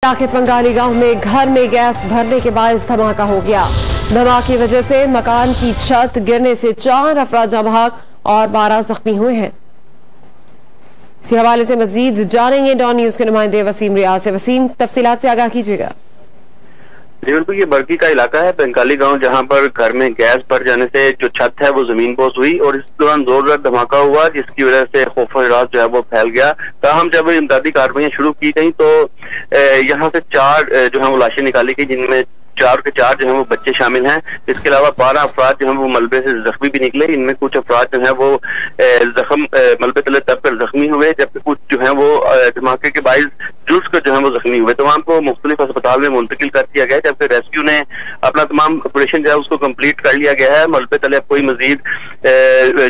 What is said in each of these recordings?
के पंगाली गांव में घर में गैस भरने के बाद धमाका हो गया। धमाके की वजह से मकान की छत गिरने से 4 अफराद जमाक और 12 जख्मी हुए हैं। इसी हवाले से मजीद जानेंगे डॉन न्यूज के नुमाइंदे वसीम रियाज से। वसीम, तफसीलात से आगाह कीजिएगा। जी बिल्कुल, ये बरकी का इलाका है पंगाली गांव, जहां पर घर में गैस भर जाने से जो छत है वो जमीन पोस हुई और इस दौरान जोरदार धमाका हुआ, जिसकी वजह से खौफ रात जो है वो फैल गया। ताहम जब इमदादी कार्रवाइयां शुरू की गई तो यहाँ से 4 जो है वो लाशें निकाली गई, जिनमें 4 के 4 जो है वो बच्चे शामिल हैं। इसके अलावा 12 अफराद जो है वो मलबे से जख्मी भी निकले। इनमें कुछ अफराद जो है वो मलबे तले दब कर जख्मी हुए, जबकि कुछ जो है वो धमाके के बाइस जुल्स कर जो है वो जख्मी हुए। तमाम को मुख्तलिफ अस्पताल में मुंतकिल कर दिया गया, जबकि रेस्क्यू ने अपना तमाम ऑपरेशन जो है उसको कम्प्लीट कर लिया गया है। मलबे तले अब कोई मजीद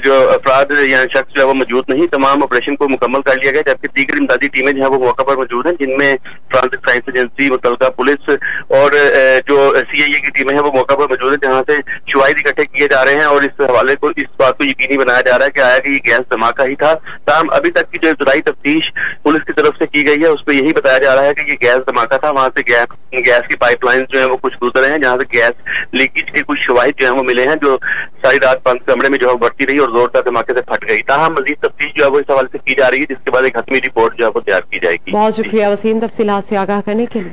जो अफराद या शख्स जो है वो मौजूद नहीं, तमाम ऑपरेशन को मुकम्मल कर लिया गया। जबकि दीगर इमदादी टीमें जो है वो मौका पर मौजूद हैं, जिनमें फ्रांसिक साइंस एजेंसी, मुतलका पुलिस और जो CIA की टीमें हैं वो मौका पर मौजूद है, जहां से शवाहिद इकट्ठे किए जा रहे हैं और इस हवाले को इस बात को यकीनी बनाया जा रहा है कि आया कि ये गैस धमाका ही था। ताहम अभी तक की जो इब्तदाई तफ्तीश पुलिस की तरफ से की गई है, उस पर यही बताया जा रहा है कि ये गैस धमाका था। वहां से गैस की पाइपलाइन जो है वो कुछ गुजर हैं, जहां से गैस लीकेज के कुछ शवाहिद जो है वो मिले हैं, जो सारी रात बंद कमरे में जो है बढ़ती रही और जोरदार धमाके से फट गई। ताहम मजीद तफ्तीश जो है वो इस हवाले से की जा रही है, जिसके बाद एक हतमी रिपोर्ट जो है वो तैयार की जाएगी। बहुत शुक्रिया वसीम, तफसीलात से आगाह करने के लिए।